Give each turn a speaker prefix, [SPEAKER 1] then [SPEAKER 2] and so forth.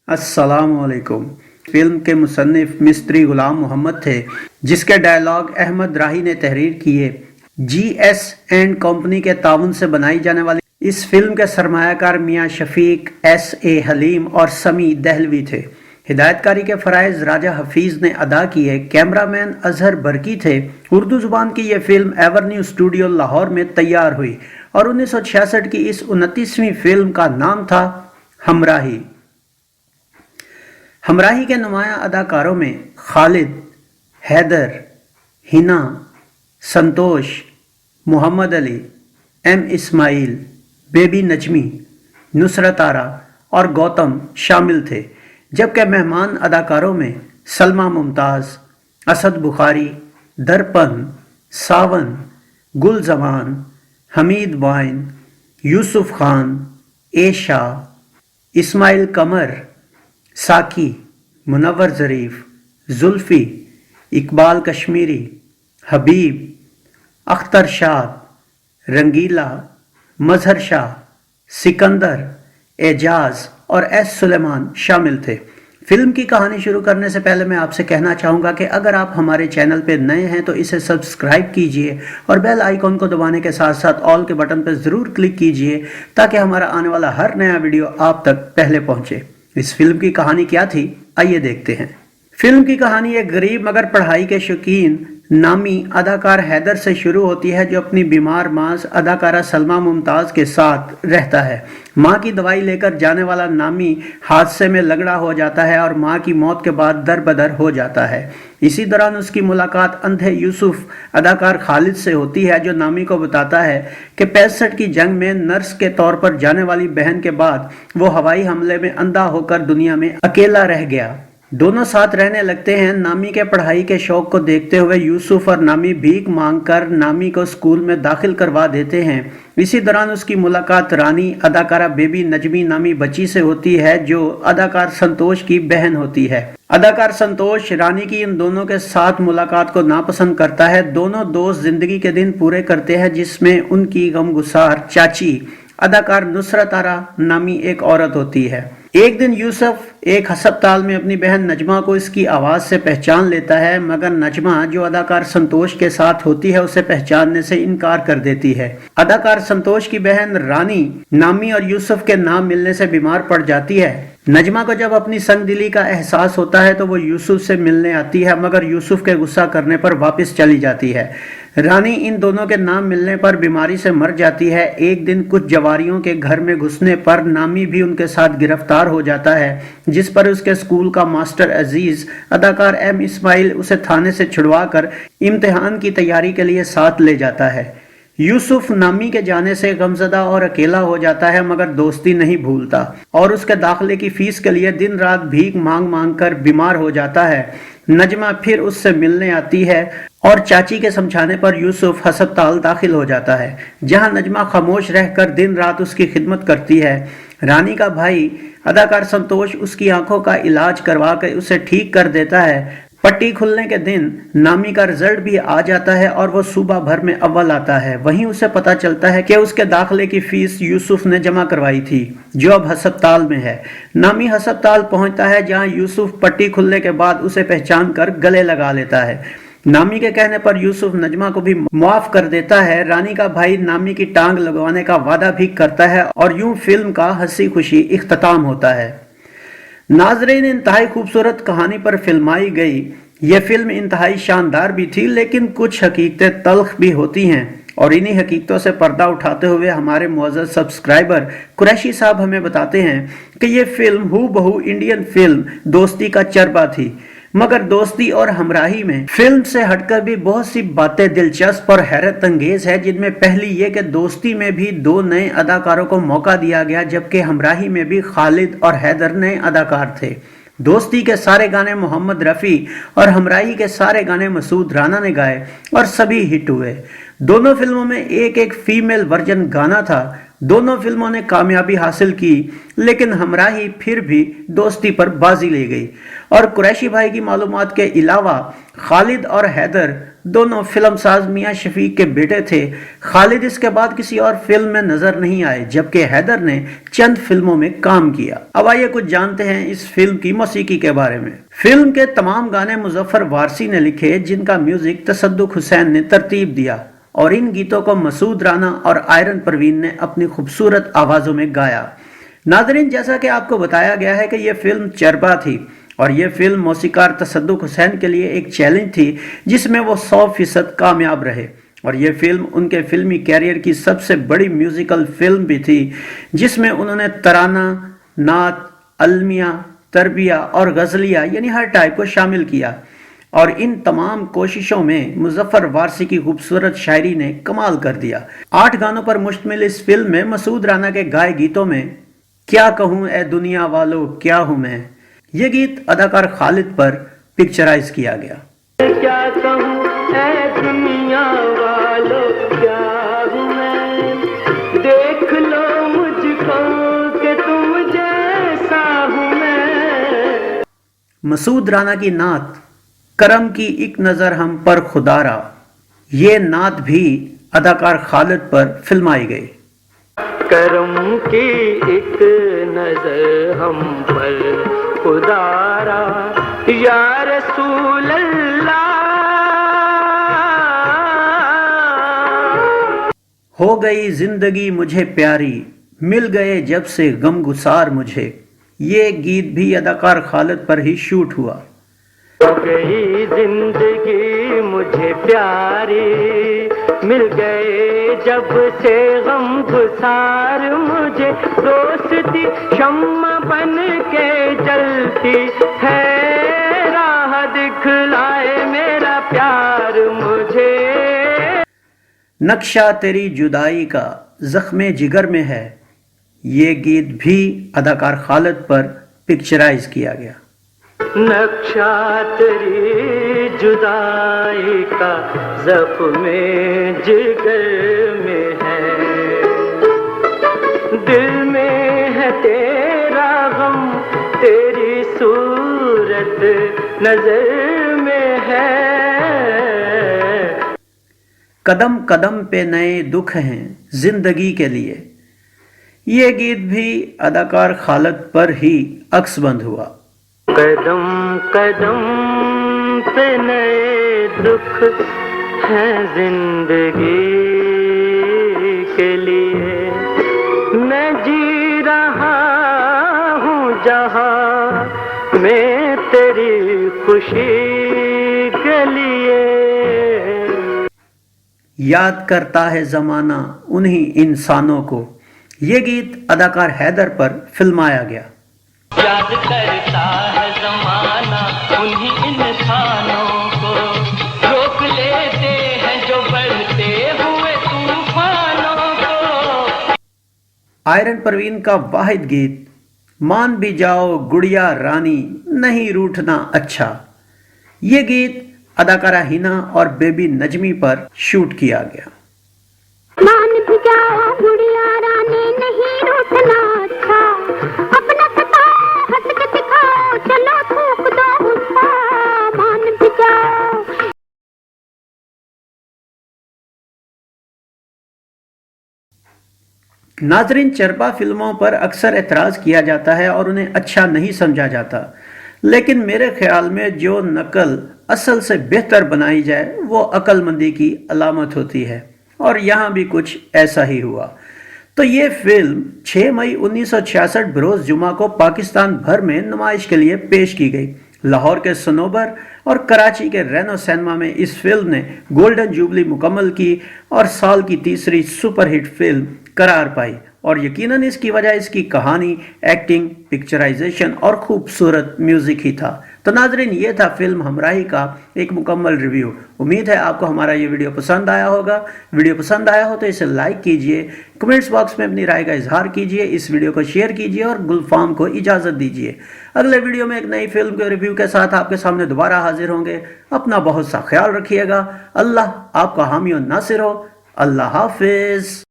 [SPEAKER 1] अस्सलाम वालेकुम। फिल्म के मुसन्निफ मिस्त्री गुलाम मोहम्मद थे, जिसके डायलॉग अहमद राही ने तहरीर किए। GS एंड कंपनी के ताउन से बनाई जाने वाली इस फिल्म के सरमायाकार मियां शफीक, SA हलीम और समी दहलवी थे। हिदायतकारी के फराइज राजा हफीज ने अदा किए। कैमरामैन अजहर बरकी थे। उर्दू जुबान की यह फिल्म एवरन्यू स्टूडियो लाहौर में तैयार हुई और 1966 की इस 29वीं फिल्म का नाम था हमराही। हमराही के नुमाया अदाकारों में खालिद, हैदर, हिना, संतोष, मोहम्मद अली, M इस्माइल, बेबी नजमी, नुसरत आरा और गौतम शामिल थे, जबकि मेहमान अदाकारों में सलमा मुमताज़, असद बुखारी, दरपन, सावन, गुल जमान, हमीद वाइन, यूसुफ खान, एशा, इस्माइल कमर, साकी, मुनव्वर ज़रीफ, जुल्फ़ी, इकबाल कश्मीरी, हबीब, अख्तर शाद, रंगीला, मजहर शाह, सिकंदर, एजाज और S सुलेमान शामिल थे। फिल्म की कहानी शुरू करने से पहले मैं आपसे कहना चाहूँगा कि अगर आप हमारे चैनल पर नए हैं तो इसे सब्सक्राइब कीजिए और बेल आइकॉन को दबाने के साथ साथ ऑल के बटन पर ज़रूर क्लिक कीजिए ताकि हमारा आने वाला हर नया वीडियो आप तक पहले पहुँचे। इस फिल्म की कहानी क्या थी, आइए देखते हैं। फिल्म की कहानी एक गरीब मगर पढ़ाई के शौकीन नामी अदाकार हैदर से शुरू होती है, जो अपनी बीमार मां अदाकारा सलमा मुमताज़ के साथ रहता है। मां की दवाई लेकर जाने वाला नामी हादसे में लगड़ा हो जाता है और मां की मौत के बाद दरबदर हो जाता है। इसी दौरान उसकी मुलाकात अंधे यूसुफ अदाकार खालिद से होती है, जो नामी को बताता है कि 65 की जंग में नर्स के तौर पर जाने वाली बहन के बाद वो हवाई हमले में अंधा होकर दुनिया में अकेला रह गया। दोनों साथ रहने लगते हैं। नामी के पढ़ाई के शौक को देखते हुए यूसुफ और नामी भीख मांगकर नामी को स्कूल में दाखिल करवा देते हैं। इसी दौरान उसकी मुलाकात रानी अदाकारा बेबी नजमी नामी बच्ची से होती है, जो अदाकार संतोष की बहन होती है। अदाकार संतोष रानी की इन दोनों के साथ मुलाकात को नापसंद करता है। दोनों दोस्त जिंदगी के दिन पूरे करते हैं, जिसमें उनकी गमगुसार चाची अदाकार नुसरत आरा नामी एक औरत होती है। एक दिन यूसुफ एक अस्पताल में अपनी बहन नजमा को इसकी आवाज से पहचान लेता है, मगर नजमा जो अदाकार संतोष के साथ होती है उसे पहचानने से इनकार कर देती है। अदाकार संतोष की बहन रानी नामी और यूसुफ के नाम मिलने से बीमार पड़ जाती है। नजमा को जब अपनी संगदिली का एहसास होता है तो वो यूसुफ से मिलने आती है, मगर यूसुफ के गुस्सा करने पर वापस चली जाती है। रानी इन दोनों के नाम मिलने पर बीमारी से मर जाती है। एक दिन कुछ जवारियों के घर में घुसने पर नामी भी उनके साथ गिरफ्तार हो जाता है, जिस पर उसके स्कूल का मास्टर अजीज अदाकार M इस्माइल उसे थाने से छुड़वा कर इम्तिहान की तैयारी के लिए साथ ले जाता है। यूसुफ नामी के जाने से गमजदा और अकेला हो जाता है, मगर दोस्ती नहीं भूलता और उसके दाखिले की फीस के लिए दिन रात भीख मांग मांग कर बीमार हो जाता है। नजमा फिर उससे मिलने आती है और चाची के समझाने पर यूसुफ अस्पताल दाखिल हो जाता है, जहां नजमा खामोश रहकर दिन रात उसकी खिदमत करती है। रानी का भाई अदाकार संतोष उसकी आंखों का इलाज करवा कर उसे ठीक कर देता है। पट्टी खुलने के दिन नामी का रिजल्ट भी आ जाता है और वो सुबह भर में अव्वल आता है। वहीं उसे पता चलता है कि उसके दाखिले की फीस यूसुफ ने जमा करवाई थी, जो अब अस्पताल में है। नामी अस्पताल पहुंचता है, जहां यूसुफ पट्टी खुलने के बाद उसे पहचान कर गले लगा लेता है। नामी के कहने पर यूसुफ नजमा को भी माफ कर देता है। रानी का भाई नामी की टांग लगवाने का वादा भी करता है और यूं फिल्म का हंसी खुशी इख्तिताम होता है। नाजरीन, इंतहाई खूबसूरत कहानी पर फिल्माई गई यह फिल्म इंतहाई शानदार भी थी, लेकिन कुछ हकीकतें तल्ख भी होती हैं और इन्हीं हकीकतों से पर्दा उठाते हुए हमारे मुअज़्ज़ज़ सब्सक्राइबर कुरैशी साहब हमें बताते हैं कि यह फिल्म हूबहू इंडियन फिल्म दोस्ती का चरबा थी, मगर दोस्ती और हमराही में फिल्म से हटकर भी बहुत सी बातें दिलचस्प और हैरत अंगेज है, जिनमें पहली ये कि दोस्ती में भी दो नए अदाकारों को मौका दिया गया, जबकि हमराही में भी खालिद और हैदर नए अदाकार थे। दोस्ती के सारे गाने मोहम्मद रफ़ी और हमराही के सारे गाने मसूद राना ने गाए और सभी हिट हुए। दोनों फिल्मों में एक एक फीमेल वर्जन गाना था। दोनों फिल्मों ने कामयाबी हासिल की, लेकिन हमराही फिर भी दोस्ती पर बाजी ले गई और कुरैशी भाई की मालूमात के अलावा खालिद और हैदर دونوں فلم ساز میاں شفیق کے بیٹے تھے۔ خالد اس کے بعد کسی اور فلم میں نظر نہیں آئے، جبکہ حیدر نے چند فلموں میں کام کیا۔ اب آئیے کچھ جانتے ہیں اس فلم کی موسیقی کے بارے میں۔ فلم کے تمام گانے مظفر وارثی نے لکھے، جن کا میوزک تصدق حسین نے ترتیب دیا، اور ان گیتوں کو مسعود رانا اور آئرن پروین نے اپنی خوبصورت آوازوں میں گایا۔ ناظرین، جیسا کہ آپ کو بتایا گیا ہے کہ یہ فلم چربا تھی، اور یہ فلم موسیقار تصدق حسین کے لیے ایک چیلنج تھی جس میں وہ 100% کامیاب رہے، اور یہ فلم ان کے فلمی کیریئر کی سب سے بڑی میوزیکل فلم بھی تھی، جس میں انہوں نے ترانہ، نعت، المیہ، تربیہ اور غزلیہ یعنی ہر ٹائپ کو شامل کیا، اور ان تمام کوششوں میں مظفر وارثی کی خوبصورت شاعری نے کمال کر دیا۔ 8 گانوں پر مشتمل اس فلم میں مسعود رانا کے گائے گیتوں میں کیا کہوں اے دنیا والو کیا ہوں میں، یہ گیت اداکار خالد پر پکچرائز کیا گیا۔
[SPEAKER 2] کیا کہوں اے دنیا والو کیا ہوں میں، دیکھ لو مجھ کو کہ تم جیسا ہوں میں۔
[SPEAKER 1] مسعود رانا کی نعت کرم کی ایک نظر ہم پر خدارا، یہ نعت بھی اداکار خالد پر فلمائی گئی۔
[SPEAKER 2] کرم کی ایک نظر ہم پر خدارا یا رسول اللہ،
[SPEAKER 1] ہو گئی زندگی مجھے پیاری، مل گئے جب سے غم گسار مجھے، یہ گیت بھی اداکار خالد پر ہی شوٹ ہوا۔
[SPEAKER 2] ہو گئی زندگی مجھے پیاری، مل گئے جب سے غم گسار مجھے، دوستی شمع بن کے جلتی ہے، راہ دکھلائے میرا پیار مجھے۔
[SPEAKER 1] نقشہ تیری جدائی کا زخم جگر میں ہے، یہ گیت بھی اداکار خالد پر پکچرائز کیا گیا۔
[SPEAKER 2] نقشہ تیری جدائی کا زخم جگر میں ہے، دل میں ہے تیرا غم، تیری صورت نظر میں ہے۔
[SPEAKER 1] قدم قدم پہ نئے دکھ ہیں زندگی کے لیے، یہ گیت بھی اداکار خالد پر ہی عکس بند ہوا۔
[SPEAKER 2] قدم قدم پہ نئے دکھ ہیں زندگی کے لیے، میں جی رہا ہوں جہاں میں تیری خوشی کے لیے۔
[SPEAKER 1] یاد کرتا ہے زمانہ انہی انسانوں کو، یہ گیت اداکار حیدر پر فلمایا گیا۔
[SPEAKER 2] یاد کرتا ہے زمانہ انہی انسانوں کو، روک لیتے ہیں جو بڑھتے ہوئے طوفانوں کو۔
[SPEAKER 1] آئرن پروین کا واحد گیت مان بھی جاؤ گڑیا رانی نہیں روٹھنا اچھا، یہ گیت اداکارہ ہینا اور بیبی نجمی پر شوٹ کیا گیا۔
[SPEAKER 3] مان بھی جاؤ گڑیا رانی نہیں روٹھنا اچھا، اپنا ستا ہنس کے دکھاؤ چلو تھوک دو غصہ، مان بھی جاؤ۔
[SPEAKER 1] ناظرین، چربا فلموں پر اکثر اعتراض کیا جاتا ہے اور انہیں اچھا نہیں سمجھا جاتا، لیکن میرے خیال میں جو نقل اصل سے بہتر بنائی جائے وہ عقل مندی کی علامت ہوتی ہے، اور یہاں بھی کچھ ایسا ہی ہوا۔ تو یہ فلم 6 مئی 1966 بروز جمعہ کو پاکستان بھر میں نمائش کے لیے پیش کی گئی۔ لاہور کے سنوبر اور کراچی کے رینو سینما میں اس فلم نے گولڈن جوبلی مکمل کی اور سال کی تیسری سپر ہٹ فلم قرار پائی، اور یقیناً اس کی وجہ اس کی کہانی، ایکٹنگ، پکچرائزیشن اور خوبصورت میوزک ہی تھا۔ تو ناظرین، یہ تھا فلم ہمراہی کا ایک مکمل ریویو۔ امید ہے آپ کو ہمارا یہ ویڈیو پسند آیا ہوگا۔ ویڈیو پسند آیا ہو تو اسے لائک کیجئے، کمنٹس باکس میں اپنی رائے کا اظہار کیجئے، اس ویڈیو کو شیئر کیجئے اور گلفام کو اجازت دیجئے۔ اگلے ویڈیو میں ایک نئی فلم کے ریویو کے ساتھ آپ کے سامنے دوبارہ حاضر ہوں گے۔ اپنا بہت سا خیال رکھیے گا۔ اللہ آپ کا حامی و ناصر ہو۔ اللہ حافظ۔